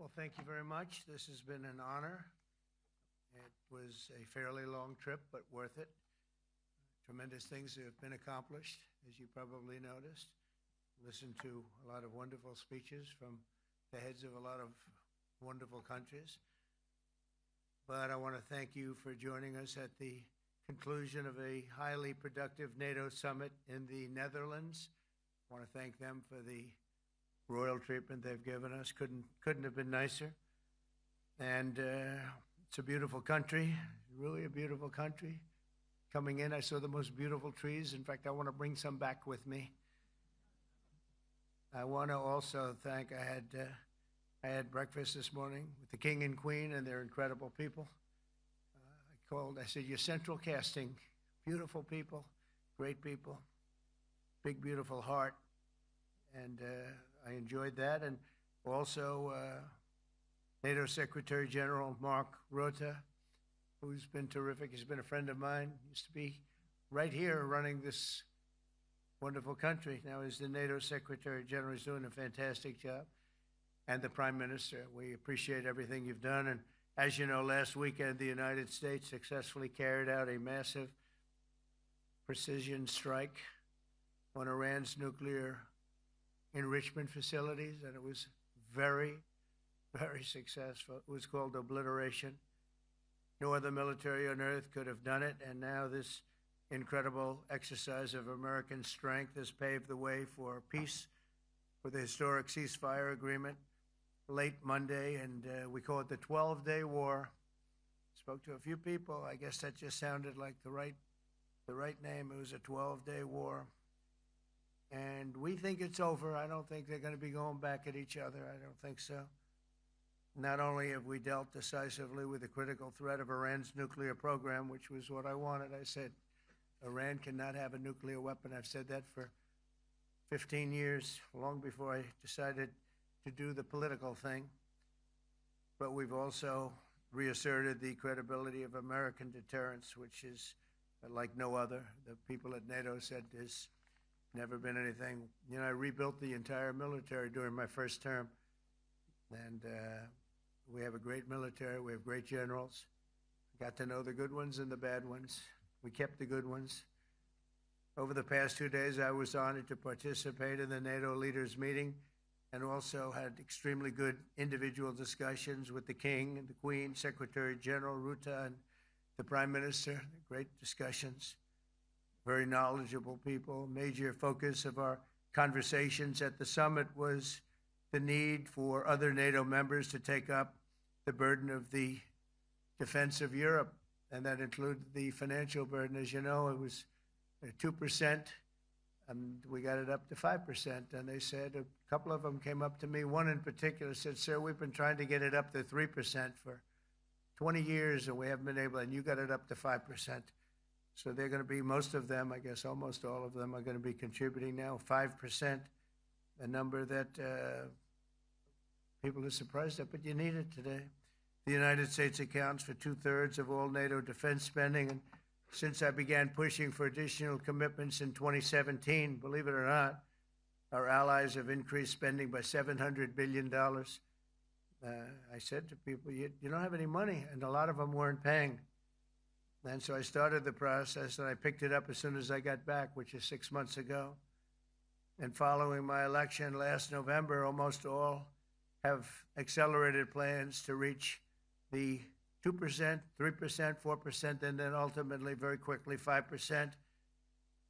Well, thank you very much. This has been an honor. It was a fairly long trip, but worth it. Tremendous things have been accomplished, as you probably noticed. Listened to a lot of wonderful speeches from the heads of a lot of wonderful countries. But I want to thank you for joining us at the conclusion of a highly productive NATO summit in the Netherlands. I want to thank them for the royal treatment they've given us. Couldn't have been nicer. And it's a beautiful country, really a beautiful country. Coming in, I saw the most beautiful trees. In fact, I want to bring some back with me. I want to also thank, I had breakfast this morning with the King and Queen, and they're incredible people. I said, you're central casting, beautiful people, great people, big, beautiful heart. And I enjoyed that. And also NATO Secretary General Mark Rutte, who's been terrific. He's been a friend of mine, used to be right here running this wonderful country. Now he's the NATO Secretary General. He's doing a fantastic job. And the Prime Minister, we appreciate everything you've done. And as you know, last weekend, the United States successfully carried out a massive precision strike on Iran's nuclear enrichment facilities, and it was very, very successful. It was called obliteration. No other military on earth could have done it, and now this incredible exercise of American strength has paved the way for peace, for the historic ceasefire agreement late Monday, and we call it the 12-day war. Spoke to a few people. I guess that just sounded like the right name. It was a 12-day war. And we think it's over. I don't think they're going to be going back at each other. I don't think so. Not only have we dealt decisively with the critical threat of Iran's nuclear program, which was what I wanted. I said, Iran cannot have a nuclear weapon. I've said that for 15 years, long before I decided to do the political thing. But we've also reasserted the credibility of American deterrence, which is like no other. The people at NATO said there's never been anything. You know, I rebuilt the entire military during my first term. And we have a great military. We have great generals. Got to know the good ones and the bad ones. We kept the good ones. Over the past 2 days, I was honored to participate in the NATO leaders meeting and also had extremely good individual discussions with the King and the Queen, Secretary General Rutte, and the Prime Minister. Great discussions. Very knowledgeable people. Major focus of our conversations at the summit was the need for other NATO members to take up the burden of the defense of Europe, and that included the financial burden. As you know, it was 2%, and we got it up to 5%. And they said, a couple of them came up to me. One in particular said, sir, we've been trying to get it up to 3% for 20 years, and we haven't been able, and you got it up to 5%. So they're going to be, most of them, I guess almost all of them, are going to be contributing now, 5%, a number that people are surprised at, but you need it today. The United States accounts for 2/3 of all NATO defense spending, and since I began pushing for additional commitments in 2017, believe it or not, our allies have increased spending by $700 billion. I said to people, you don't have any money, and a lot of them weren't paying. And so I started the process, and I picked it up as soon as I got back, which is 6 months ago. And following my election last November, almost all have accelerated plans to reach the 2%, 3%, 4%, and then ultimately, very quickly, 5%.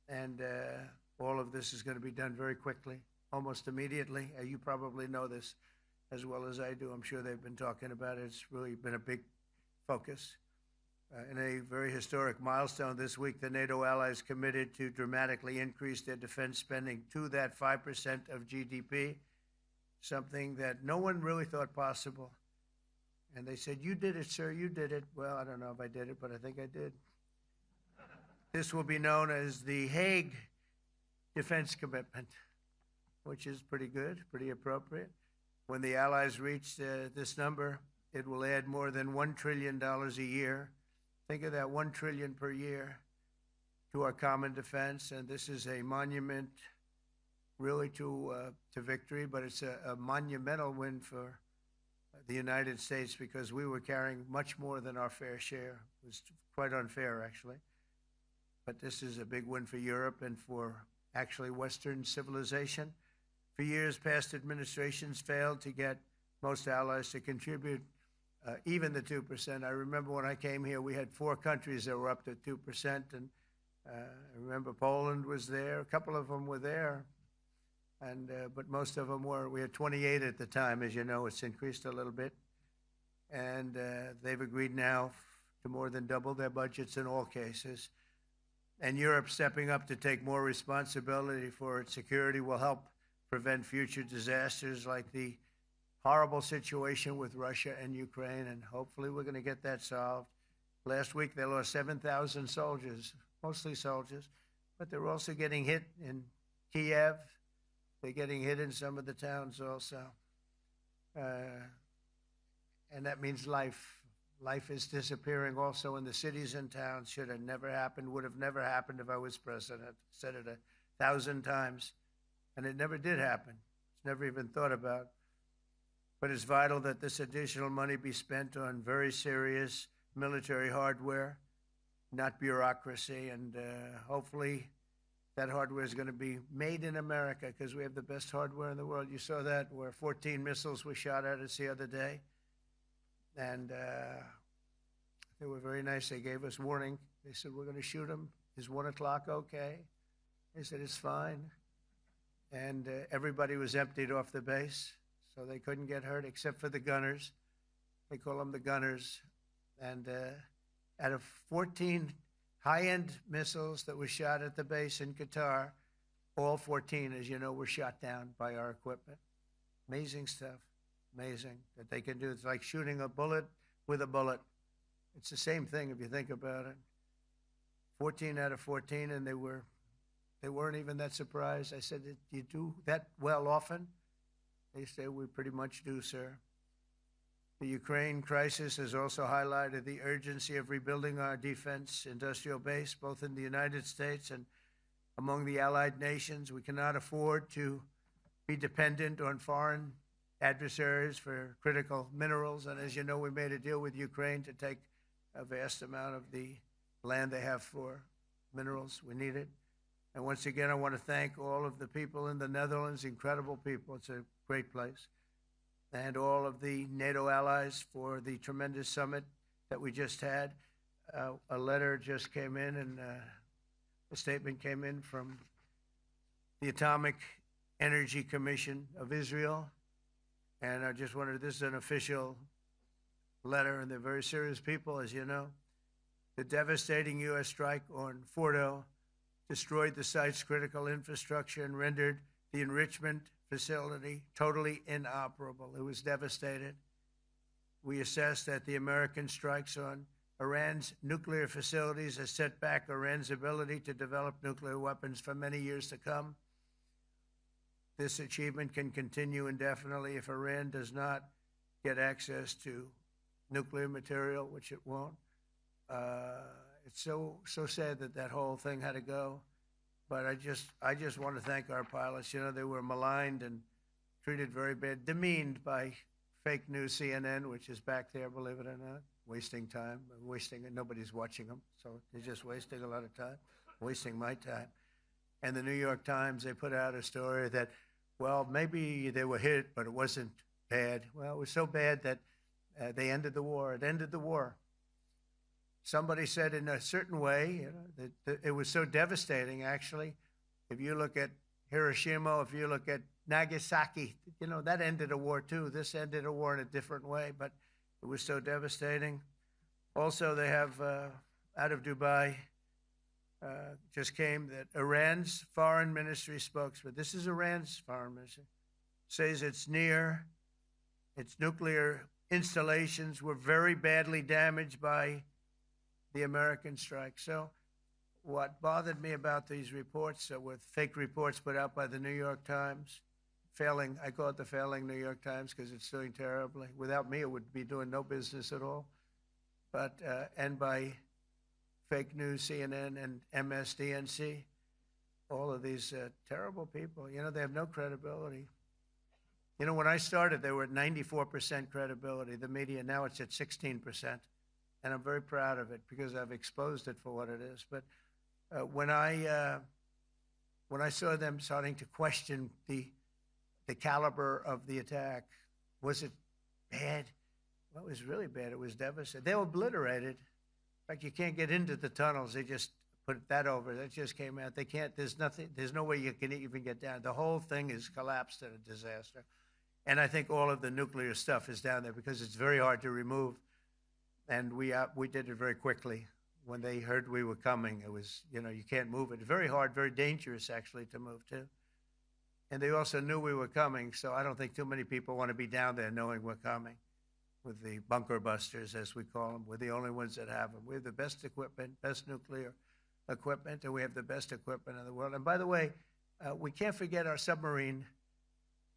And all of this is going to be done very quickly, almost immediately. You probably know this as well as I do. I'm sure they've been talking about it. It's really been a big focus. In a very historic milestone this week, the NATO allies committed to dramatically increase their defense spending to that 5% of GDP, something that no one really thought possible. And they said, you did it, sir, you did it. Well, I don't know if I did it, but I think I did. This will be known as the Hague Defense Commitment, which is pretty good, pretty appropriate. When the allies reach this number, it will add more than $1 trillion a year. Think of that, $1 trillion per year to our common defense. And this is a monument really to victory, but it's a monumental win for the United States because we were carrying much more than our fair share. It was quite unfair, actually. But this is a big win for Europe and for actually Western civilization. For years, past administrations failed to get most allies to contribute even the 2%. I remember when I came here, we had 4 countries that were up to 2%, and I remember Poland was there. A couple of them were there, and but most of them were. We had 28 at the time. As you know, it's increased a little bit, and they've agreed now to more than double their budgets in all cases. And Europe stepping up to take more responsibility for its security will help prevent future disasters like the horrible situation with Russia and Ukraine, and hopefully we're going to get that solved. Last week they lost 7,000 soldiers, mostly soldiers, but they're also getting hit in Kiev. They're getting hit in some of the towns also. And that means life. Life is disappearing also in the cities and towns. Should have never happened, would have never happened if I was president. Said it 1,000 times. And it never did happen. It's never even thought about. But it's vital that this additional money be spent on very serious military hardware, not bureaucracy. And hopefully that hardware is going to be made in America because we have the best hardware in the world. You saw that where 14 missiles were shot at us the other day. And they were very nice. They gave us warning. They said, we're going to shoot them. Is 1 o'clock okay? They said, it's fine. And everybody was emptied off the base, so they couldn't get hurt except for the gunners. They call them the gunners. And out of 14 high-end missiles that were shot at the base in Qatar, all 14, as you know, were shot down by our equipment. Amazing stuff. Amazing that they can do. It's like shooting a bullet with a bullet. It's the same thing if you think about it. 14 out of 14, and they weren't even that surprised. I said, do you do that well often? They say, we pretty much do, sir. The Ukraine crisis has also highlighted the urgency of rebuilding our defense industrial base, both in the United States and among the allied nations. We cannot afford to be dependent on foreign adversaries for critical minerals. And as you know, we made a deal with Ukraine to take a vast amount of the land they have for minerals. We need it. And once again, I want to thank all of the people in the Netherlands, incredible people. It's a great place. And all of the NATO allies for the tremendous summit that we just had. A letter just came in, and a statement came in from the Atomic Energy Commission of Israel. And I just wondered, this is an official letter, and they're very serious people, as you know. The devastating U.S. strike on Fordo destroyed the site's critical infrastructure and rendered the enrichment facility totally inoperable. It was devastated. We assess that the American strikes on Iran's nuclear facilities has set back Iran's ability to develop nuclear weapons for many years to come. This achievement can continue indefinitely if Iran does not get access to nuclear material, which it won't. It's so sad that that whole thing had to go. But I just want to thank our pilots. You know, they were maligned and treated very bad, demeaned by fake news CNN, which is back there, believe it or not, wasting time, and nobody's watching them. So they're just wasting a lot of time, wasting my time. And the New York Times, they put out a story that, well, maybe they were hit, but it wasn't bad. Well, it was so bad that they ended the war. It ended the war. Somebody said in a certain way, you know, that it was so devastating, actually. If you look at Hiroshima, if you look at Nagasaki, you know, that ended a war too. This ended a war in a different way, but it was so devastating. Also, they have, out of Dubai, just came that Iran's foreign ministry spokesman, this is Iran's foreign ministry, says its nuclear installations were very badly damaged by the American strike. So what bothered me about these reports with fake reports put out by the New York Times, I call it the failing New York Times because it's doing terribly. Without me, it would be doing no business at all. But, and by fake news, CNN and MSDNC, all of these terrible people, you know, they have no credibility. You know, when I started, they were at 94% credibility, the media. Now it's at 16%. And I'm very proud of it because I've exposed it for what it is. But when I saw them starting to question the caliber of the attack, was it bad? Well, it was really bad. It was devastating. They were obliterated. In fact, you can't get into the tunnels. They just put that over. That just came out. They can't. There's nothing. There's no way you can even get down. The whole thing is collapsed in a disaster. And I think all of the nuclear stuff is down there because it's very hard to remove. And we did it very quickly. When they heard we were coming, it was, you know, you can't move it. Very hard, very dangerous, actually, to move to. And they also knew we were coming, so I don't think too many people want to be down there knowing we're coming with the bunker busters, as we call them. We're the only ones that have them. We have the best equipment, best nuclear equipment, and we have the best equipment in the world. And by the way, we can't forget our submarine,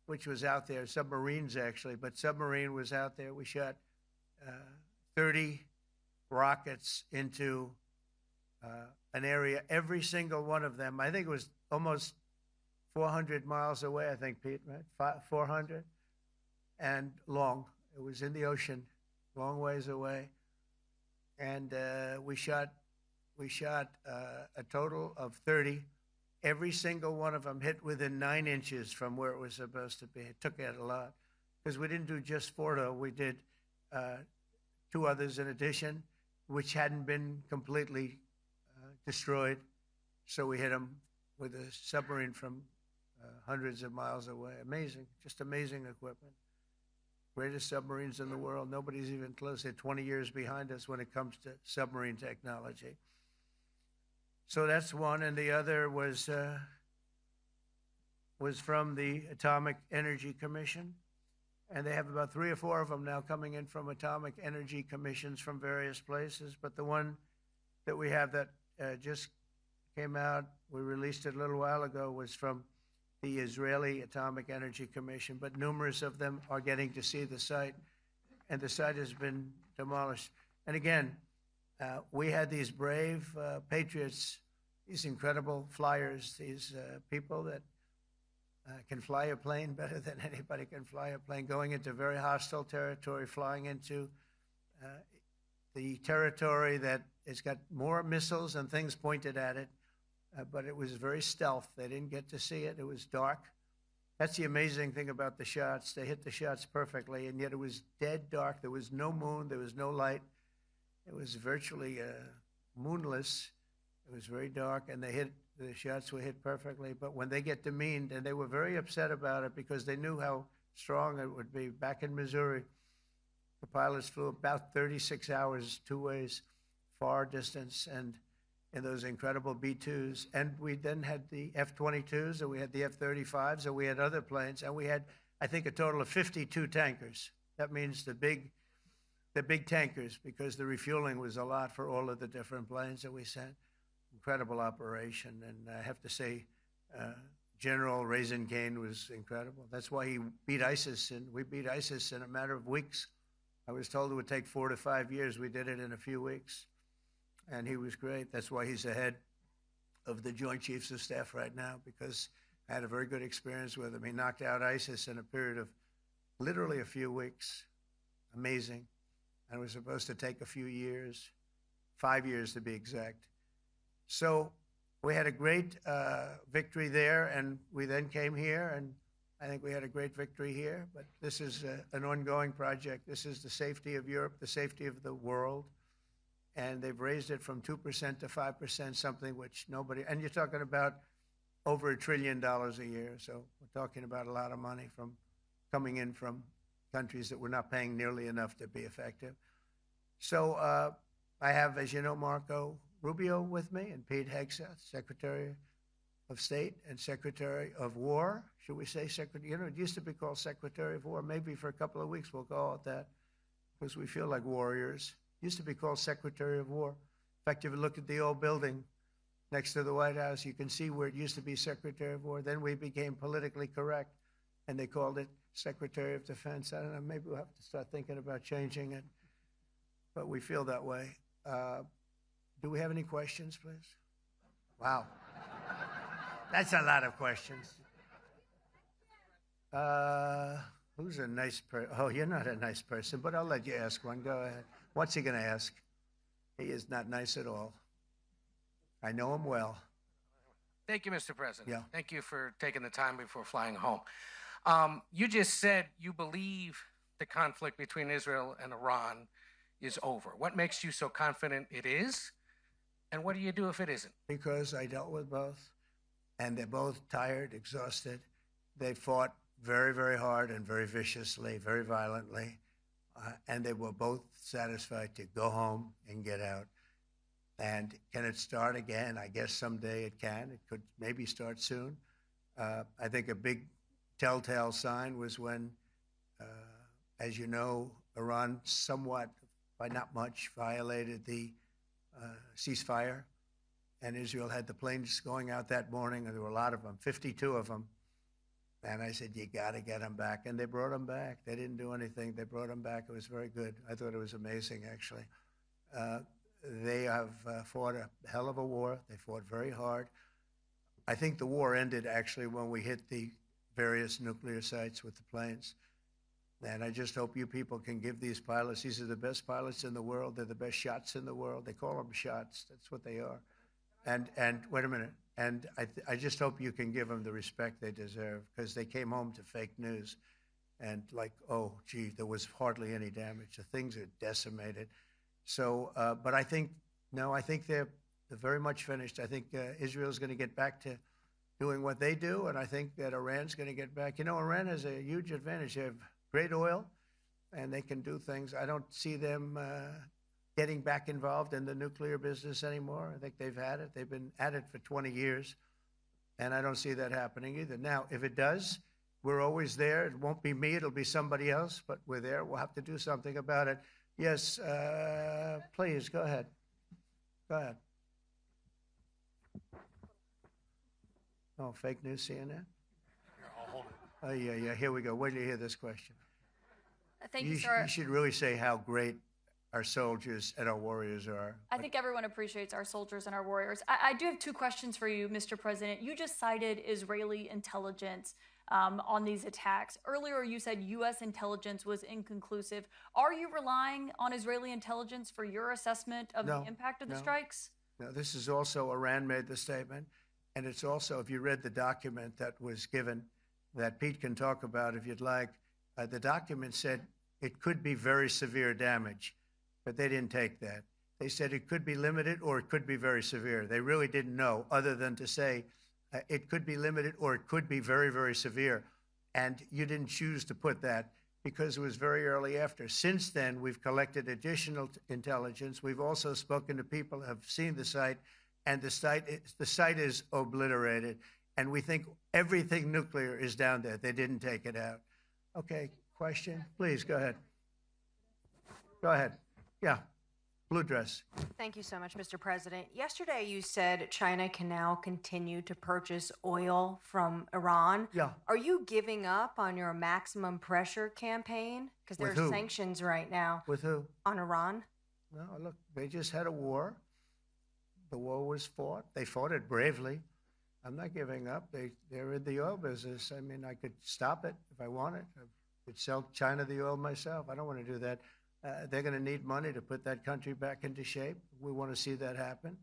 which was out there, submarines actually, but submarine was out there. We shot 30 rockets into an area, every single one of them. I think it was almost 400 miles away, I think, Pete, right? 400 and long. It was in the ocean, long ways away. And we shot a total of 30. Every single one of them hit within 9 inches from where it was supposed to be. It took out a lot because we didn't do just 4, though. We did 2 others in addition, which hadn't been completely destroyed. So we hit them with a submarine from hundreds of miles away. Amazing, just amazing equipment. Greatest submarines in the world. Nobody's even close. They're 20 years behind us when it comes to submarine technology. So that's one, and the other was from the Atomic Energy Commission. And they have about 3 or 4 of them now coming in from atomic energy commissions from various places. But the one that we have that just came out, we released it a little while ago, was from the Israeli Atomic Energy Commission. But numerous of them are getting to see the site, and the site has been demolished. And again, we had these brave patriots, these incredible flyers, these people that can fly a plane better than anybody can fly a plane, going into very hostile territory, flying into the territory that has got more missiles and things pointed at it, but it was very stealth. They didn't get to see it. It was dark. That's the amazing thing about the shots. They hit the shots perfectly, and yet it was dead dark. There was no moon. There was no light. It was virtually moonless. It was very dark, and the shots were hit perfectly. But when they get demeaned, and they were very upset about it because they knew how strong it would be. Back in Missouri, the pilots flew about 36 hours, 2 ways, far distance, and in those incredible B-2s. And we then had the F-22s, and we had the F-35s, and we had other planes, and we had, I think, a total of 52 tankers. That means the big tankers, because the refueling was a lot for all of the different planes that we sent. Incredible operation, and I have to say, General Raisin Kane was incredible. That's why he beat ISIS, and we beat ISIS in a matter of weeks. I was told it would take 4 to 5 years. We did it in a few weeks, and he was great. That's why he's the head of the Joint Chiefs of Staff right now, because I had a very good experience with him. He knocked out ISIS in a period of literally a few weeks. Amazing. And it was supposed to take a few years, 5 years to be exact. So we had a great victory there, and we then came here, and I think we had a great victory here. But this is an ongoing project. This is the safety of Europe, the safety of the world. And they've raised it from 2% to 5%, something which nobody, and you're talking about over $1 trillion a year. So we're talking about a lot of money from coming in from countries that we're not paying nearly enough to be effective. So I have, as you know, Marco Rubio with me, and Pete Hegseth, Secretary of State and Secretary of War. Should we say Secretary? You know, it used to be called Secretary of War. Maybe for a couple of weeks we'll call it that because we feel like warriors. It used to be called Secretary of War. In fact, if you look at the old building next to the White House, you can see where it used to be Secretary of War. Then we became politically correct, and they called it Secretary of Defense. I don't know, maybe we'll have to start thinking about changing it, but we feel that way. Do we have any questions, please? Wow. That's a lot of questions. Uh, who's a nice person? Oh, you're not a nice person, but I'll let you ask one. Go ahead. What's he going to ask? He is not nice at all. I know him well. Thank you, Mr. President. Yeah. Thank you for taking the time before flying home. You just said you believe the conflict between Israel and Iran is over. What makes you so confident it is? And what do you do if it isn't? Because I dealt with both, and they're both tired, exhausted. They fought very, very hard and very viciously, very violently, and they were both satisfied to go home and get out. And can it start again? I guess someday it can. It could maybe start soon. I think a big telltale sign was when, as you know, Iran somewhat, by not much, violated the ceasefire, and Israel had the planes going out that morning, and there were a lot of them, 52 of them. And I said, you got to get them back. And they brought them back. They didn't do anything. They brought them back. It was very good. I thought it was amazing, actually. They have fought a hell of a war. They fought very hard. I think the war ended, actually, when we hit the various nuclear sites with the planes. And I just hope you people can give these pilots, these are the best pilots in the world. They're the best shots in the world. They call them shots. That's what they are. And wait a minute. And I just hope you can give them the respect they deserve, because they came home to fake news. And like, oh, gee, there was hardly any damage. The things are decimated. So, but I think, no, I think they're very much finished. I think Israel's going to get back to doing what they do. And I think that Iran's going to get back. You know, Iran has a huge advantage. They have great oil, and they can do things. I don't see them getting back involved in the nuclear business anymore. I think they've had it. They've been at it for 20 years, and I don't see that happening either. Now, if it does, we're always there. It won't be me. It'll be somebody else, but we're there. We'll have to do something about it. Yes, please, go ahead. Go ahead. Oh, fake news, CNN? Here, I'll hold it. Oh, yeah, here we go. Wait till you hear this question. Thank you, sir. You should really say how great our soldiers and our warriors are. I think everyone appreciates our soldiers and our warriors. I do have two questions for you, Mr. President. You just cited Israeli intelligence on these attacks. Earlier, you said U.S. intelligence was inconclusive. Are you relying on Israeli intelligence for your assessment of the impact of the strikes? No, this is also, Iran made the statement, and it's also, if you read the document that was given, that Pete can talk about if you'd like, the document said it could be very severe damage, but they didn't take that. They said it could be limited or it could be very severe. They really didn't know, other than to say it could be limited or it could be very, very severe. And you didn't choose to put that because it was very early after. Since then, we've collected additional intelligence. We've also spoken to people who have seen the site, and the site is obliterated. And we think everything nuclear is down there. They didn't take it out. Okay, question? Please, go ahead. Go ahead. Yeah, blue dress. Thank you so much, Mr. President. Yesterday, you said China can now continue to purchase oil from Iran. Yeah. Are you giving up on your maximum pressure campaign? Because there are sanctions right now. With who? On Iran. No, look, they just had a war. The war was fought. They fought it bravely. I'm not giving up. They're in the oil business. I mean, I could stop it if I wanted. I could sell China the oil myself. I don't want to do that. They're going to need money to put that country back into shape. We want to see that happen.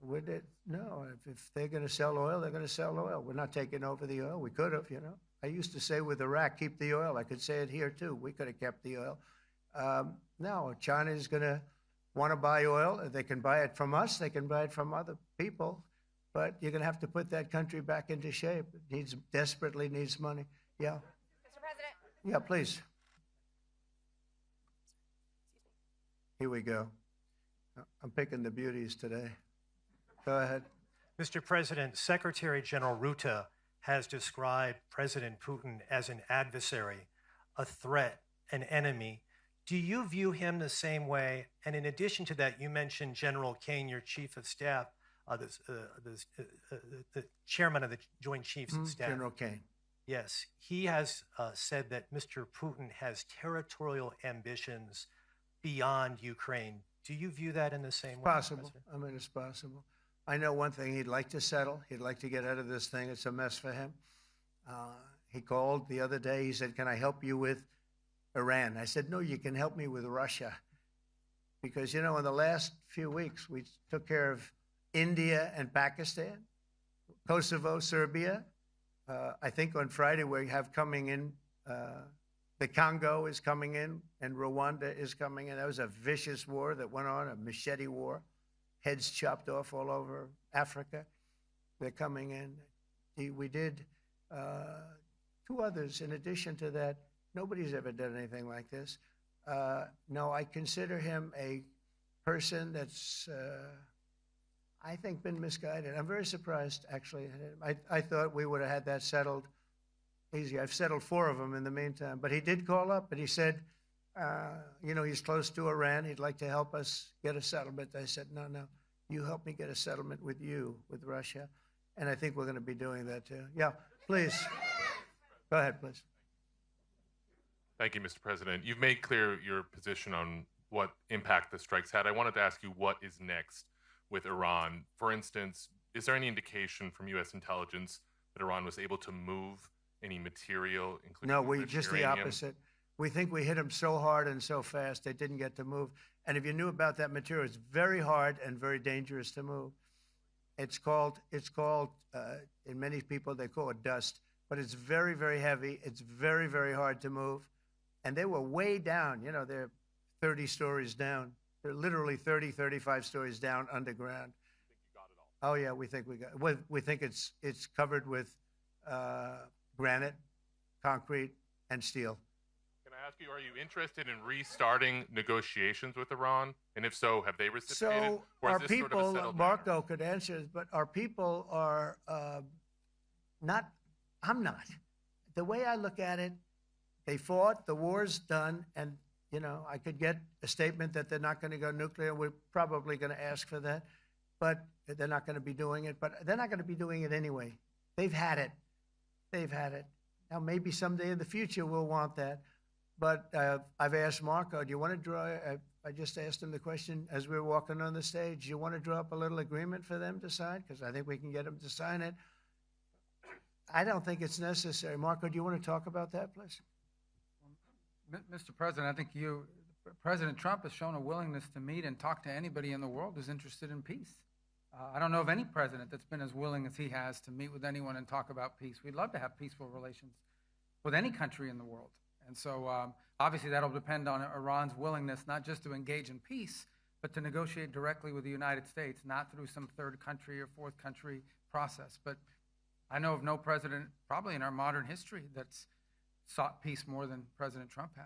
Would it? No. If they're going to sell oil, they're going to sell oil. We're not taking over the oil. We could have, you know. I used to say with Iraq, keep the oil. I could say it here, too. We could have kept the oil. No, China is going to want to buy oil. They can buy it from us. They can buy it from other people. But you're going to have to put that country back into shape. It desperately needs money. Yeah. Mr. President. Yeah, please. Here we go. I'm picking the beauties today. Go ahead. Mr. President, Secretary General Rutte has described President Putin as an adversary, a threat, an enemy. Do you view him the same way? And in addition to that, you mentioned General Kane, your chief of staff, the chairman of the Joint Chiefs of Staff. General Kane. Yes, he has said that Mr. Putin has territorial ambitions beyond Ukraine. Do you view that in the same way? Possible. I mean, it's possible. I know one thing. He'd like to settle. He'd like to get out of this thing. It's a mess for him. He called the other day. He said, "Can I help you with Iran?" I said, "No, you can help me with Russia." Because, in the last few weeks, we took care of India and Pakistan, Kosovo, Serbia. I think on Friday we have coming in, the Congo is coming in, and Rwanda is coming in. That was a vicious war that went on, a machete war, heads chopped off all over Africa. They're coming in. We did 2 others in addition to that. Nobody's ever done anything like this. No, I consider him a person that's, I think, been misguided. I'm very surprised, actually. I thought we would have had that settled easy. I've settled 4 of them in the meantime. But he did call up, and he said, he's close to Iran. He'd like to help us get a settlement. I said, no, you help me get a settlement with Russia. And I think we're going to be doing that, too. Yeah, please. Go ahead, please. Thank you, Mr. President. You've made clear your position on what impact the strikes had. I wanted to ask you what is next with Iran. For instance, is there any indication from U.S. intelligence that Iran was able to move any material, including No, just the opposite. We think we hit them so hard and so fast they didn't get to move. And if you knew about that material, it's very hard and very dangerous to move. It's called in many people, they call it dust, but it's very, very heavy. It's very, very hard to move. And they were way down. They're 30 stories down. They're literally 30, 35 stories down underground. You think you got it all? Oh, yeah, we think we got it. We think it's covered with granite, concrete, and steel. Can I ask you, are you interested in restarting negotiations with Iran? And if so, have they reciprocated? So or is our this people, sort of a settled Marco matter? could answer this, but our people are not, I'm not. The way I look at it, they fought, the war's done, and, I could get a statement that they're not going to go nuclear. We're probably going to ask for that, but they're not going to be doing it. But they're not going to be doing it anyway. They've had it. They've had it. Now, maybe someday in the future we'll want that. But I've asked Marco, do you want to draw, I just asked him the question as we were walking on the stage, do you want to draw up a little agreement for them to sign? Because I think we can get them to sign it. I don't think it's necessary. Marco, do you want to talk about that, please? Mr. President, I think President Trump has shown a willingness to meet and talk to anybody in the world who's interested in peace. I don't know of any president that's been as willing as he has to meet with anyone and talk about peace. We'd love to have peaceful relations with any country in the world. And so obviously that'll depend on Iran's willingness not just to engage in peace, but to negotiate directly with the United States, not through some third country or fourth country process. But I know of no president, probably in our modern history, that's sought peace more than President Trump has.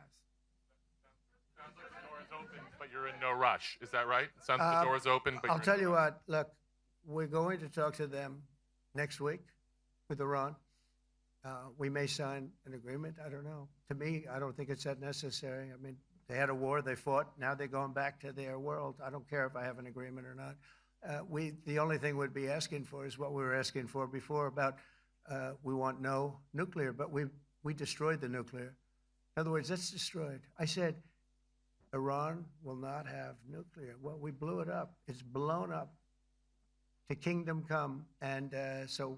Sounds like the door is open, but you're in no rush. Is that right? It sounds like the door is open, but I'll tell you what, look, we're going to talk to them next week with Iran. We may sign an agreement. I don't know. To me, I don't think it's that necessary. I mean, they had a war, they fought. Now they're going back to their world. I don't care if I have an agreement or not. The only thing we'd be asking for is what we were asking for before about we want no nuclear, but we destroyed the nuclear. In other words, that's destroyed. I said, Iran will not have nuclear. Well, we blew it up. It's blown up to kingdom come. And so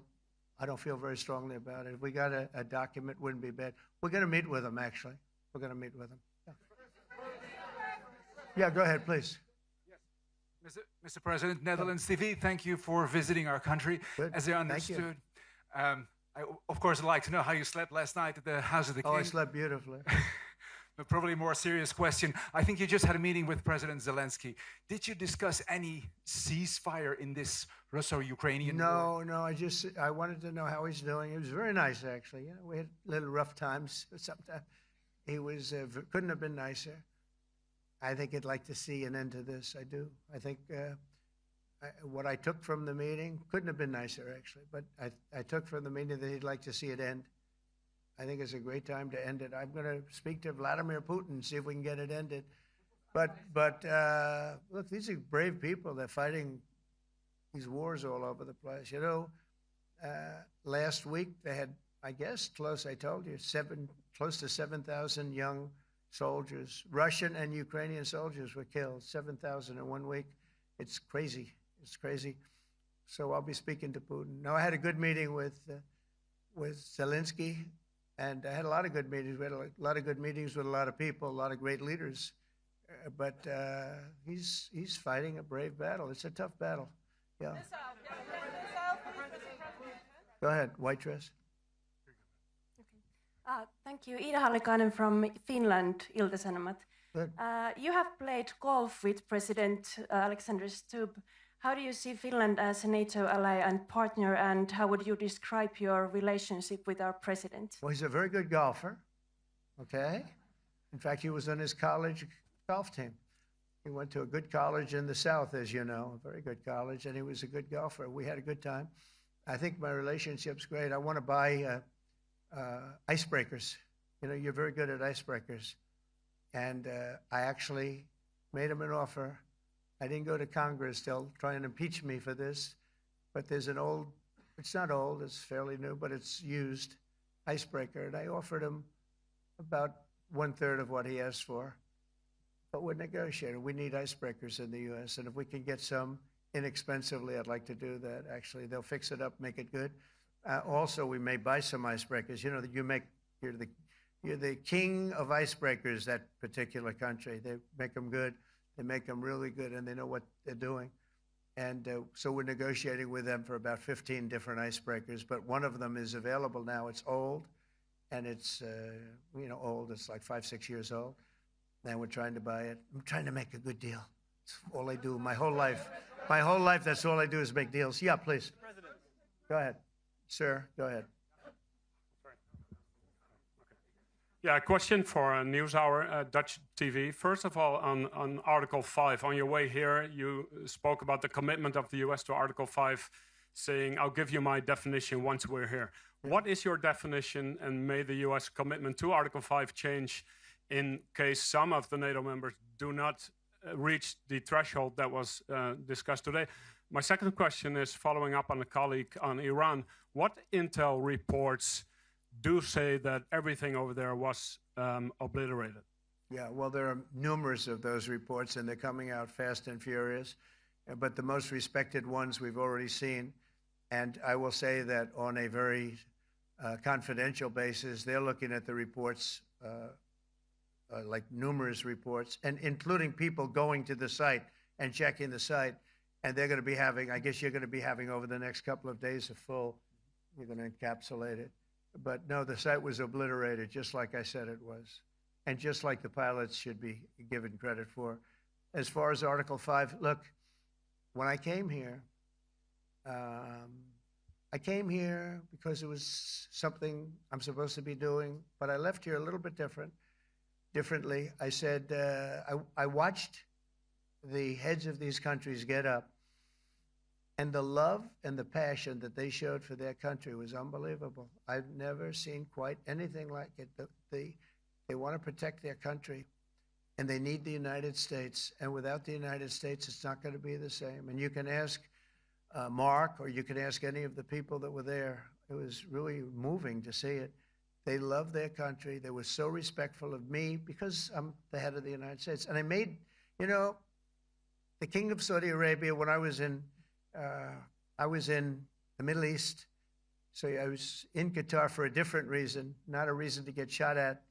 I don't feel very strongly about it. If we got a document, wouldn't be bad. We're going to meet with them, actually. We're going to meet with them. Yeah, go ahead, please. Yes. Mr. President, Netherlands TV, thank you for visiting our country. Good. As I understood, I, of course, would like to know how you slept last night at the House of the King. Oh, I slept beautifully. But probably a more serious question. I think you just had a meeting with President Zelensky. Did you discuss any ceasefire in this Russo-Ukrainian war? No. I wanted to know how he's doing. He was very nice, actually. We had little rough times sometimes. He was couldn't have been nicer. I think he'd like to see an end to this. I do. I think what I took from the meeting couldn't have been nicer, actually. But I took from the meeting that he'd like to see it end. I think it's a great time to end it. I'm going to speak to Vladimir Putin and see if we can get it ended. But look, these are brave people. They're fighting these wars all over the place. Last week they had, I guess, I told you, close to 7,000 young soldiers, Russian and Ukrainian soldiers were killed, 7,000 in 1 week. It's crazy. It's crazy. So I'll be speaking to Putin. No, I had a good meeting with Zelensky. And I had a lot of good meetings. We had a lot of good meetings with a lot of people, a lot of great leaders. But he's fighting a brave battle. It's a tough battle. Yeah. Go ahead, white dress. Thank you. Ida Hallikainen from Finland, Ilta-Sanomat. Good. You have played golf with President Alexander Stubb. How do you see Finland as a NATO ally and partner, and how would you describe your relationship with our president? Well, he's a very good golfer, okay? In fact, he was on his college golf team. He went to a good college in the South, as you know, a very good college, and he was a good golfer. We had a good time. I think my relationship's great. I want to buy icebreakers. You know, you're very good at icebreakers. And I actually made him an offer. I didn't go to Congress. They'll try and impeach me for this. But there's an old, it's not old, it's fairly new, but it's used icebreaker. And I offered him about 1/3 of what he asked for. But we're negotiating. We need icebreakers in the U.S. And if we can get some inexpensively, I'd like to do that. Actually, they'll fix it up, make it good. Also, we may buy some icebreakers. You know, you're the king of icebreakers, that particular country. They make them good. They make them really good, and they know what they're doing. And so we're negotiating with them for about 15 different icebreakers. But one of them is available now. It's old, and it's, old. It's like 5-6 years old. And we're trying to buy it. I'm trying to make a good deal. It's all I do my whole life. My whole life, that's all I do is make deals. Yeah, please. President. Go ahead. Sir, go ahead. Yeah, a question for NewsHour, Dutch TV. First of all, on Article 5, on your way here, you spoke about the commitment of the U.S. to Article 5, saying, I'll give you my definition once we're here. What is your definition, and may the U.S. commitment to Article 5 change in case some of the NATO members do not reach the threshold that was discussed today? My second question is following up on a colleague on Iran. What intel reports do say that everything over there was obliterated? Yeah, well, there are numerous of those reports, and they're coming out fast and furious. But the most respected ones we've already seen. And I will say that on a very confidential basis, they're looking at the reports, like numerous reports, and including people going to the site and checking the site. And they're going to be having, I guess you're going to be having over the next couple of days you're going to encapsulate it. But no, the site was obliterated, just like I said it was. And just like the pilots should be given credit for. As far as Article 5, look, when I came here because it was something I'm supposed to be doing, but I left here a little bit differently. I said, I watched the heads of these countries get up, and the love and the passion that they showed for their country was unbelievable. I've never seen quite anything like it. They want to protect their country, and they need the United States. And without the United States, it's not going to be the same. And you can ask Mark, or you can ask any of the people that were there. It was really moving to see it. They love their country. They were so respectful of me because I'm the head of the United States. And I made, the King of Saudi Arabia, when I was in the Middle East, so I was in Qatar for a different reason, not a reason to get shot at.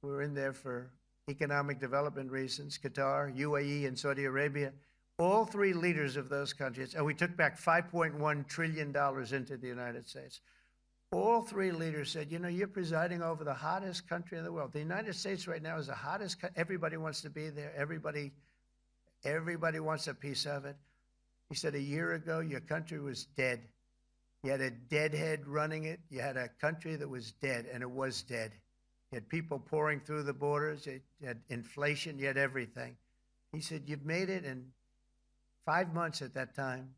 We were in there for economic development reasons, Qatar, UAE, and Saudi Arabia. All three leaders of those countries, and we took back $5.1 trillion into the United States. All three leaders said, you're presiding over the hottest country in the world. The United States right now is the hottest country. Everybody wants to be there. Everybody wants a piece of it. He said, a year ago, your country was dead. You had a deadhead running it. You had a country that was dead, and it was dead. You had people pouring through the borders. You had inflation. You had everything. He said, you've made it in 5 months at that time.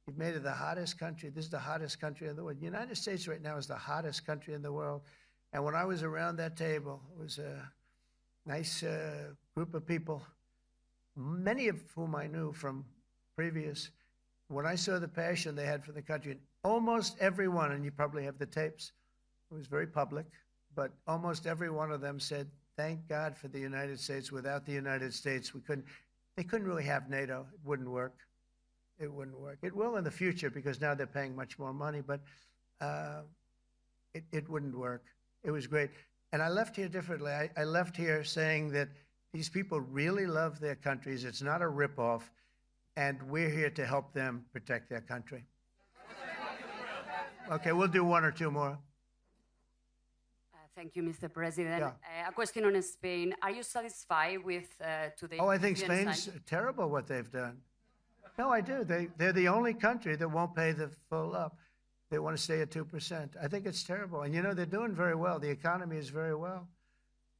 You've made it the hottest country. This is the hottest country in the world. The United States right now is the hottest country in the world. And when I was around that table, it was a nice group of people, many of whom I knew from previous. When I saw the passion they had for the country, and almost everyone, and you probably have the tapes, it was very public, but almost every one of them said, thank God for the United States. Without the United States, they couldn't really have NATO. It wouldn't work. It wouldn't work. It will in the future because now they're paying much more money, but it wouldn't work. It was great. And I left here differently. I left here saying that these people really love their countries. It's not a ripoff, and we're here to help them protect their country. Okay, we'll do one or two more. Thank you, Mr. President. Yeah. A question on Spain. Are you satisfied with today's? Oh, I think Spain's terrible what they've done. No, I do. They're the only country that won't pay the full up. They want to stay at 2%. I think it's terrible. And, you know, they're doing very well. The economy is very well.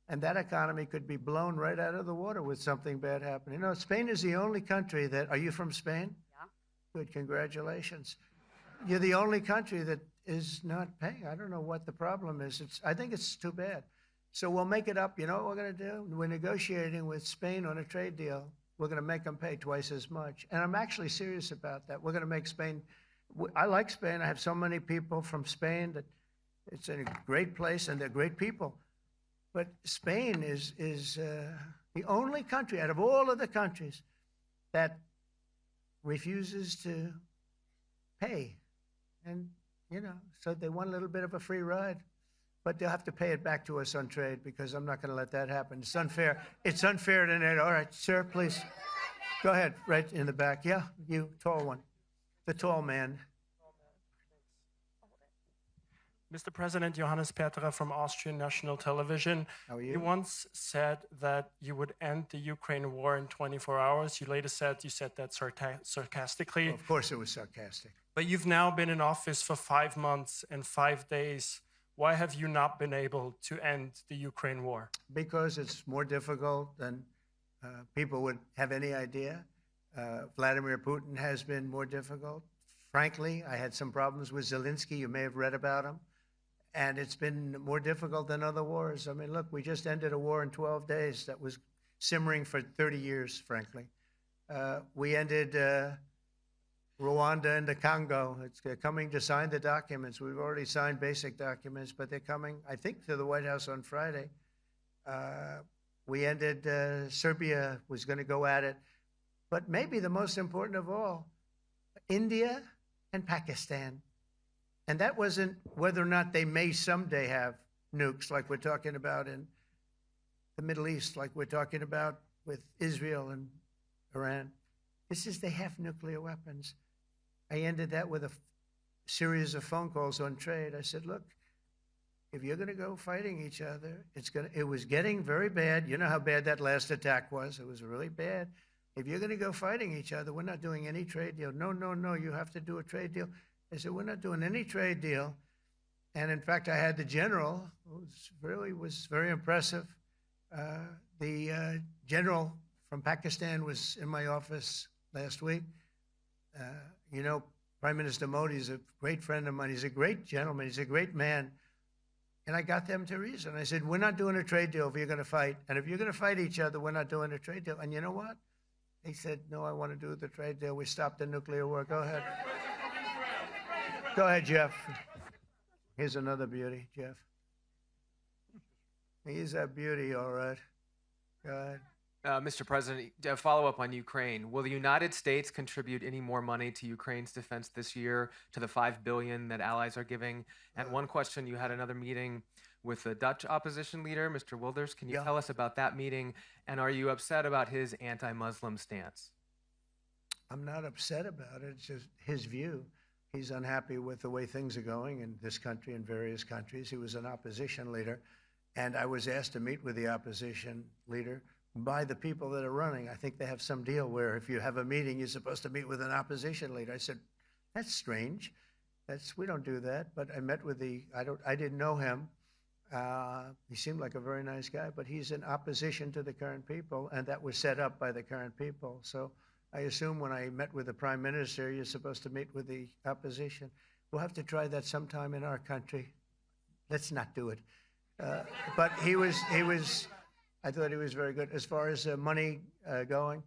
And that economy could be blown right out of the water with something bad happening. You know, Spain is the only country that... Are you from Spain? Yeah. Good, congratulations. You're the only country that is not paying. I don't know what the problem is. I think it's too bad. So we'll make it up. You know what we're going to do? We're negotiating with Spain on a trade deal. We're going to make them pay twice as much. And I'm actually serious about that. We're going to make Spain... I like Spain. I have so many people from Spain that it's a great place and they're great people. But Spain is the only country out of all of the countries that refuses to pay. And, you know, so they want a little bit of a free ride. But they'll have to pay it back to us on trade because I'm not going to let that happen. It's unfair. It's unfair to NATO. All right, sir, please. Go ahead, right in the back. Yeah, you, tall one. The tall man. Mr. President, Johannes Petra from Austrian National Television. How are you? You once said that you would end the Ukraine war in 24 hours. You later said that sarcastically. Well, of course it was sarcastic. But you've now been in office for 5 months and 5 days. Why have you not been able to end the Ukraine war? Because it's more difficult than people would have any idea. Vladimir Putin has been more difficult. Frankly, I had some problems with Zelensky. You may have read about him. And it's been more difficult than other wars. I mean, look, we just ended a war in 12 days that was simmering for 30 years, frankly. We ended Rwanda and the Congo. It's coming to sign the documents. We've already signed basic documents, but they're coming, I think, to the White House on Friday. We ended Serbia was going to go at it. But maybe the most important of all, India and Pakistan. And that wasn't whether or not they may someday have nukes like we're talking about in the Middle East, like we're talking about with Israel and Iran. This is they have nuclear weapons. I ended that with a series of phone calls on trade. I said, look, if you're going to go fighting each other, it was getting very bad. You know how bad that last attack was. It was really bad. If you're going to go fighting each other, we're not doing any trade deal. No, no, no, you have to do a trade deal. I said, we're not doing any trade deal. And in fact, I had the general, who was very impressive. The general from Pakistan was in my office last week. You know, Prime Minister Modi is a great friend of mine. He's a great gentleman. He's a great man. And I got them to reason. I said, we're not doing a trade deal if you're going to fight. And if you're going to fight each other, we're not doing a trade deal. And you know what? He said, no, I want to do the trade deal. We stopped the nuclear war. Go ahead. Go ahead, Jeff. Here's another beauty, Jeff. He's a beauty, all right. Go ahead. Mr. President, to follow up on Ukraine, will the United States contribute any more money to Ukraine's defense this year to the $5 billion that allies are giving? And one question, you had another meeting with the Dutch opposition leader, Mr. Wilders. Can you tell us about that meeting? And are you upset about his anti-Muslim stance? I'm not upset about it. It's just his view. He's unhappy with the way things are going in this country and various countries. He was an opposition leader, and I was asked to meet with the opposition leader by the people that are running. I think they have some deal where if you have a meeting, you're supposed to meet with an opposition leader. I said, that's strange. We don't do that. But I met with I didn't know him. He seemed like a very nice guy, but he's in opposition to the current people, and that was set up by the current people. So I assume when I met with the Prime Minister, you're supposed to meet with the opposition. We'll have to try that sometime in our country. Let's not do it. But I thought he was very good. As far as money going,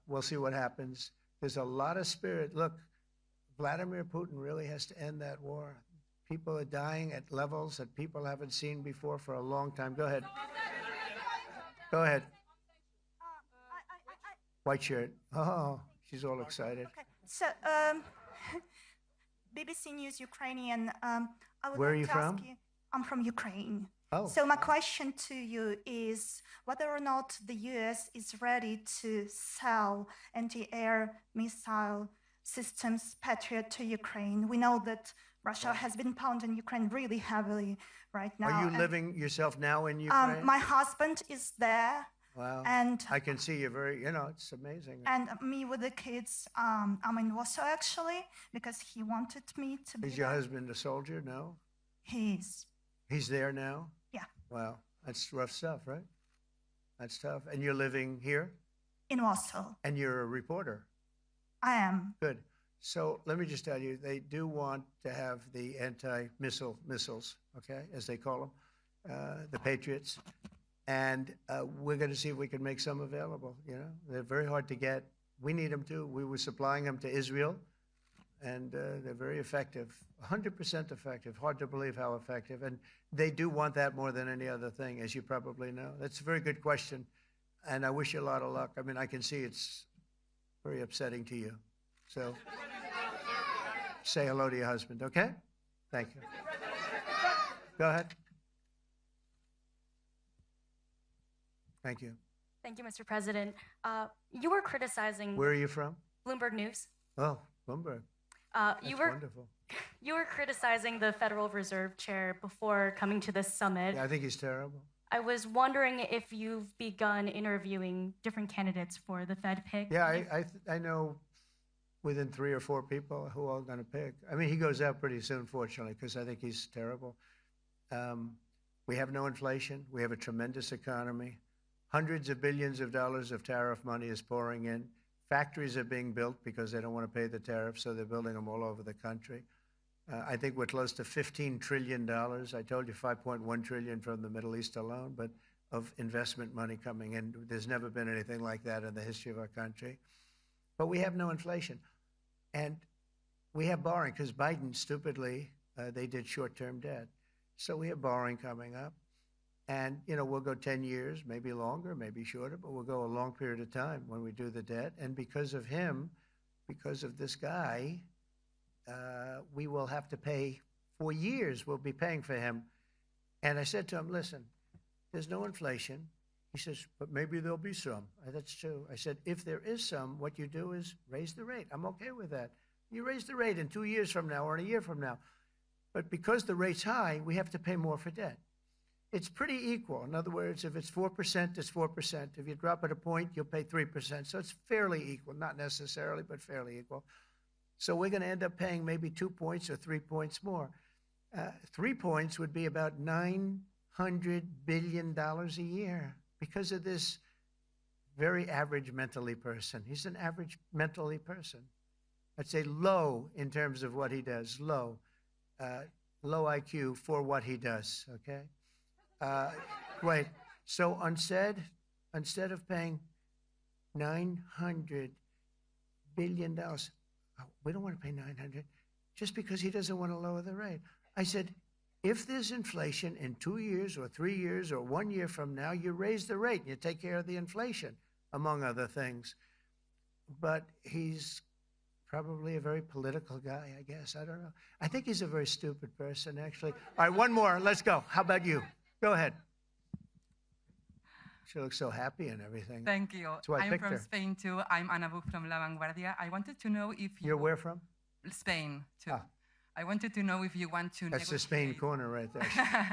we'll see what happens. There's a lot of spirit. Look, Vladimir Putin really has to end that war. People are dying at levels that people haven't seen before for a long time. Go ahead. Go ahead. White shirt. Oh, she's all excited. Okay. So, BBC News Ukrainian. I would Where like are you to from? Ask you, I'm from Ukraine. Oh. So my question to you is whether or not the U.S. is ready to sell anti-air missile systems Patriot to Ukraine. We know that Russia has been pounding Ukraine really heavily right now. Are you living yourself now in Ukraine? My husband is there. Wow. And I can see you very, it's amazing. And me with the kids, I'm in Warsaw actually, because he wanted me to be. Is your husband a soldier? No? He's. He's there now? Yeah. Wow. That's rough stuff, right? That's tough. And you're living here? In Warsaw. And you're a reporter? I am. Good. So let me just tell you, they do want to have the missiles, okay, as they call them, the Patriots. And we're going to see if we can make some available. They're very hard to get. We need them too. We were supplying them to Israel, and they're very effective, 100% effective. Hard to believe how effective. And they do want that more than any other thing, as you probably know. That's a very good question, and I wish you a lot of luck. I mean, I can see it's very upsetting to you. So say hello to your husband, okay? Thank you. Go ahead. Thank you. Thank you, Mr. President. You were criticizing. Where are you from? Bloomberg News. Oh, Bloomberg. That's wonderful. You were criticizing the Federal Reserve Chair before coming to this summit. Yeah, I think he's terrible. I was wondering if you've begun interviewing different candidates for the Fed pick. Yeah, I know within 3 or 4 people who are going to pick. I mean, he goes out pretty soon, fortunately, because I think he's terrible. We have no inflation. We have a tremendous economy. Hundreds of billions of dollars of tariff money is pouring in. Factories are being built because they don't want to pay the tariffs, so they're building them all over the country. I think we're close to $15 trillion. I told you $5.1 trillion from the Middle East alone, but of investment money coming in. There's never been anything like that in the history of our country. But we have no inflation. And we have borrowing because Biden, stupidly, they did short-term debt. So we have borrowing coming up. And, we'll go 10 years, maybe longer, maybe shorter, but we'll go a long period of time when we do the debt. And because of him, because of this guy, we will have to pay for years. We'll be paying for him. And I said to him, listen, there's no inflation. He says, but maybe there'll be some. That's true. I said, if there is some, what you do is raise the rate. I'm okay with that. You raise the rate in 2 years from now or in a year from now. But because the rate's high, we have to pay more for debt. It's pretty equal. In other words, if it's 4%, it's 4%. If you drop it a point, you'll pay 3%. So it's fairly equal, not necessarily, but fairly equal. So we're going to end up paying maybe 2 points or 3 points more. 3 points would be about $900 billion a year because of this very average mentally person. He's an average mentally person. I'd say low in terms of what he does, low IQ for what he does, okay? Wait, so instead of paying $900 billion, we don't want to pay 900 just because he doesn't want to lower the rate. I said, if there's inflation in 2 years or 3 years or 1 year from now, you raise the rate and you take care of the inflation, among other things. But he's probably a very political guy, I guess. I don't know. I think he's a very stupid person, actually. All right, one more. Let's go. How about you? Go ahead. She looks so happy and everything. Thank you. That's why I I'm picked from her. Spain too. I'm Ana Bu from La Vanguardia. I wanted to know if You're where from? Spain too. Ah. I wanted to know if you want to That's the negotiate. Spain corner right there.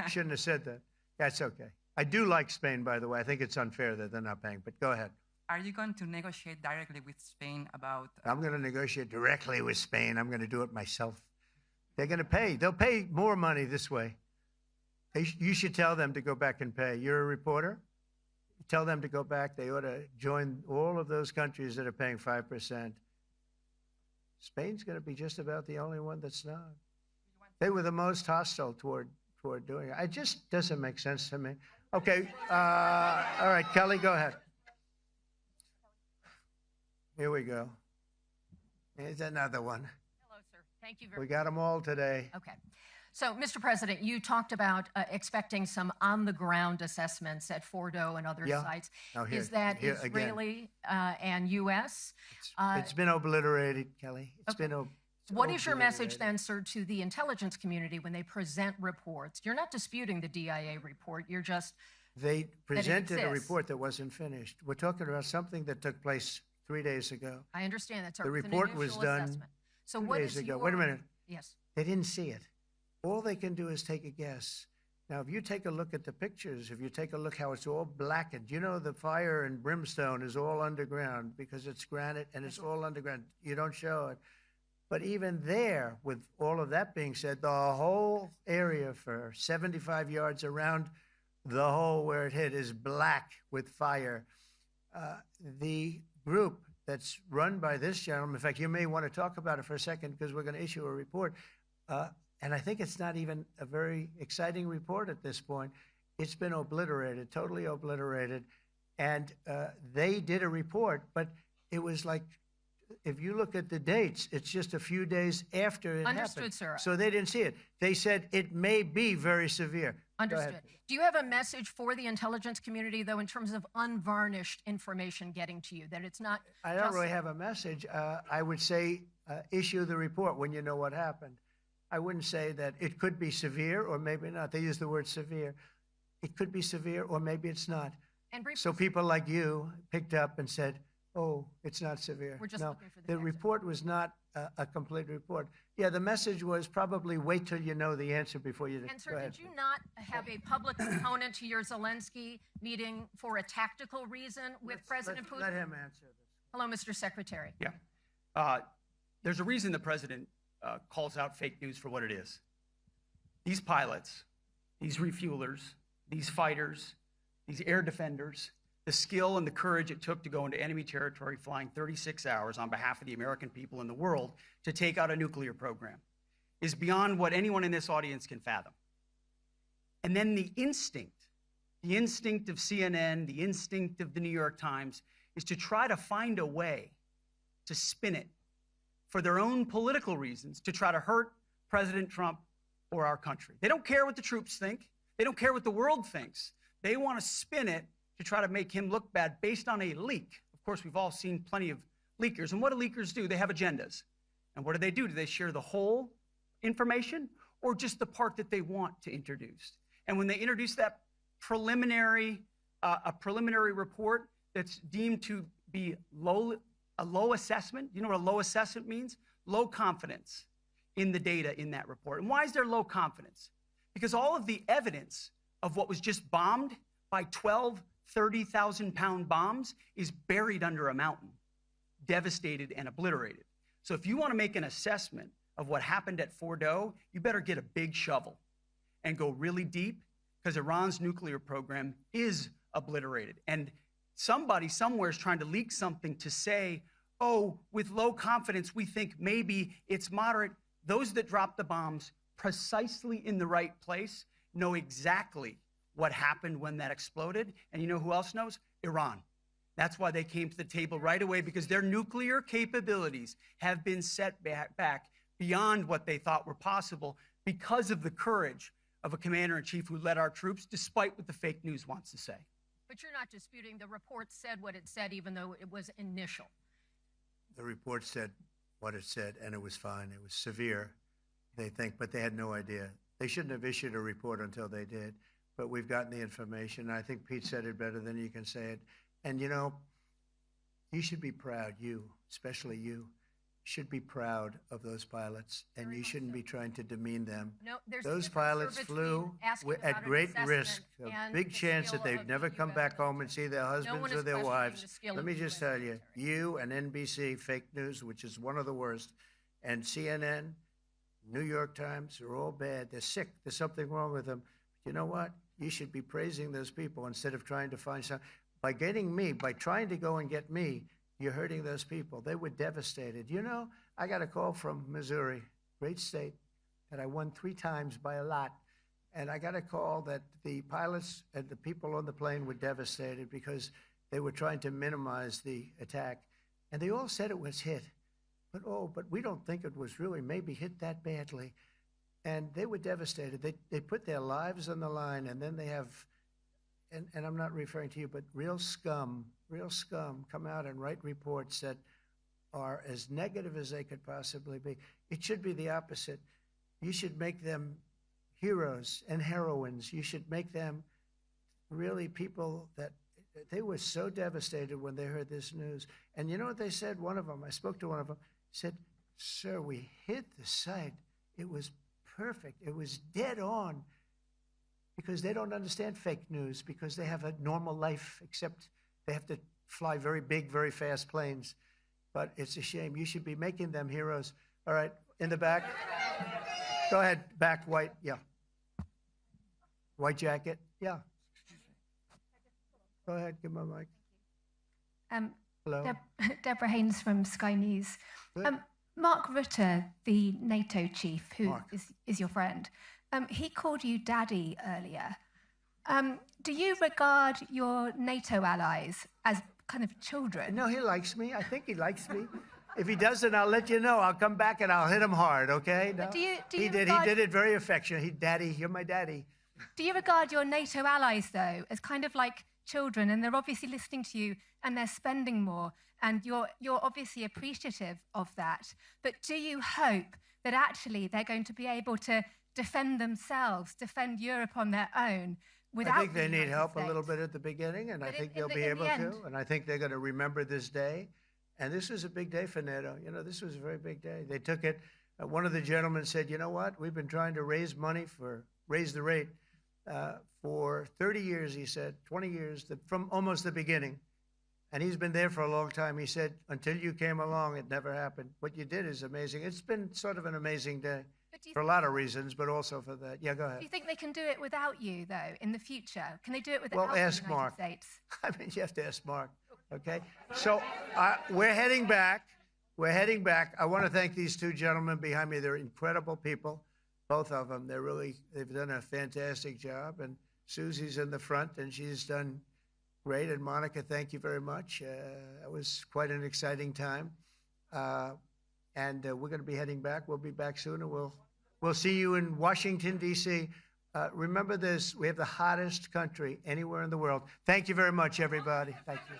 Shouldn't have said that. That's okay. I do like Spain, by the way. I think it's unfair that they're not paying, but go ahead. Are you going to negotiate directly with Spain about? I'm going to negotiate directly with Spain. I'm going to do it myself. They're going to pay. They'll pay more money this way. You should tell them to go back and pay. You're a reporter? Tell them to go back. They ought to join all of those countries that are paying 5%. Spain's going to be just about the only one that's not. They were the most hostile toward doing it. It just doesn't make sense to me. Okay. All right, Kelly, go ahead. Here we go. Here's another one. Hello, sir. Thank you very much. We got them all today. Okay. So, Mr. President, you talked about expecting some on-the-ground assessments at Fordo and other sites. Now here, Is that here Israeli and U.S.? It's been obliterated, Kelly. It's What is your message obliterated. then, sir, to the intelligence community when they present reports? You're not disputing the DIA report. You're just They presented a exists. report that wasn't finished. We're talking about something that took place 3 days ago. I understand that, sir. The It was an report was initial done assessment. So 2 what days is ago. your... Wait a minute. Yes. They didn't see it. All they can do is take a guess. Now, if you take a look at the pictures, if you take a look how it's all blackened, you know the fire and brimstone is all underground because it's granite and it's all underground. You don't show it. But even there, with all of that being said, the whole area for 75 yards around the hole where it hit is black with fire. The group that's run by this gentleman, in fact, you may want to talk about it for a second because we're going to issue a report. And I think it's not even a very exciting report at this point. It's been obliterated, totally obliterated. And they did a report, but it was like, if you look at the dates, it's just a few days after it Understood, happened. sir. So they didn't see it. They said it may be very severe. Go Understood. ahead. Do you have a message for the intelligence community, though, in terms of unvarnished information getting to you, that it's not I don't just... really have a message. I would say issue the report when you know what happened. I wouldn't say that it could be severe or maybe not. They use the word severe. It could be severe or maybe it's not. And briefly, So people like you picked up and said, oh, it's not severe. We're just no, looking for the the exit. report was not a complete report. Yeah, the message was probably wait till you know the answer before you... And, sir, go ahead. did you not have a public component to your Zelensky meeting for a tactical reason with President Putin? Let him answer this. Hello, Mr. Secretary. Yeah. There's a reason the president calls out fake news for what it is. These pilots, these refuelers, these fighters, these air defenders, the skill and the courage it took to go into enemy territory flying 36 hours on behalf of the American people and the world to take out a nuclear program is beyond what anyone in this audience can fathom. And then the instinct of CNN, the instinct of the New York Times is to try to find a way to spin it for their own political reasons, to try to hurt President Trump or our country. They don't care what the troops think. They don't care what the world thinks. They want to spin it to try to make him look bad based on a leak. Of course, we've all seen plenty of leakers. And what do leakers do? They have agendas. And what do? Do they share the whole information or just the part that they want to introduce? And when they introduce that preliminary report that's deemed to be a low assessment, you know what a low assessment means? Low confidence in the data in that report. And why is there low confidence? Because all of the evidence of what was just bombed by 12 30,000-pound bombs is buried under a mountain, devastated and obliterated. So if you want to make an assessment of what happened at Fordo, you better get a big shovel and go really deep, because Iran's nuclear program is obliterated. And somebody somewhere is trying to leak something to say, oh, with low confidence, we think maybe it's moderate. Those that dropped the bombs precisely in the right place know exactly what happened when that exploded. And you know who else knows? Iran. That's why they came to the table right away, because their nuclear capabilities have been set back beyond what they thought were possible because of the courage of a commander-in-chief who led our troops, despite what the fake news wants to say. But you're not disputing the report said what it said, even though it was initial. The report said what it said, and it was fine. It was severe, they think, but they had no idea. They shouldn't have issued a report until they did. But we've gotten the information. I think Pete said it better than you can say it. And, you know, you should be proud, you, especially you, should be proud of those pilots, and you shouldn't be trying to demean them. No, there's Those a difference, pilots sir, flew between asking at about an great assessment risk, a and big the chance that skill they'd of never the come US back home and see their one husbands is or their questioning wives. the skill Let of me the just US tell you, you and NBC, fake news, which is one of the worst, and CNN, New York Times are all bad. They're sick. There's something wrong with them. You know what? You should be praising those people instead of trying to find some. By getting me, by trying to go and get me, you're hurting those people. They were devastated. You know, I got a call from Missouri, great state, that I won 3 times by a lot. And I got a call that the pilots and the people on the plane were devastated because they were trying to minimize the attack. And they all said it was hit. But we don't think it was really maybe hit that badly. And they were devastated. They put their lives on the line, and then they have, and I'm not referring to you, but real scum come out and write reports that are as negative as they could possibly be. It should be the opposite. You should make them heroes and heroines. You should make them really people that they were so devastated when they heard this news. And you know what they said? One of them, I spoke to one of them, said, "Sir, we hit the site. It was perfect. It was dead on." Because they don't understand fake news, because they have a normal life, except they have to fly very big, very fast planes. But it's a shame. You should be making them heroes. All right, in the back. Go ahead, back, white, yeah. White jacket, yeah. Go ahead, give my mic. Hello. Deborah Haynes from Sky News. Mark Rutte, the NATO chief, who is your friend, he called you daddy earlier. Do you regard your NATO allies as kind of children? No, he likes me. I think he likes me. If he doesn't, I'll let you know. I'll come back and I'll hit him hard, okay? No? He did it very affectionate. Daddy, you're my daddy. Do you regard your NATO allies, though, as kind of like children, and they're obviously listening to you and they're spending more, and you're obviously appreciative of that, but do you hope that actually they're going to be able to defend themselves, defend Europe on their own without I think they the need United help States? a little bit at the beginning, and I think they'll be in able the end. to, and I think they're going to remember this day. And this was a big day for NATO. You know, this was a very big day. They took it. One of the gentlemen said, "You know what? We've been trying to raise money raise the rate for 30 years," he said, 20 years, from almost the beginning. And he's been there for a long time. He said, "Until you came along, it never happened. What you did is amazing." It's been sort of an amazing day for a lot of reasons, but also for that. Yeah, go ahead. Do you think they can do it without you, though, in the future? Can they do it without Well, the ask United Mark. States? I mean, you have to ask Mark, okay? So we're heading back. We're heading back. I want to thank these two gentlemen behind me. They're incredible people, both of them. They've done a fantastic job. And Susie's in the front, and she's done great. And Monica, thank you very much. It was quite an exciting time. And we're going to be heading back. We'll be back soon, and we'll see you in Washington, D.C. Remember this, we have the hottest country anywhere in the world. Thank you very much, everybody. Thank you.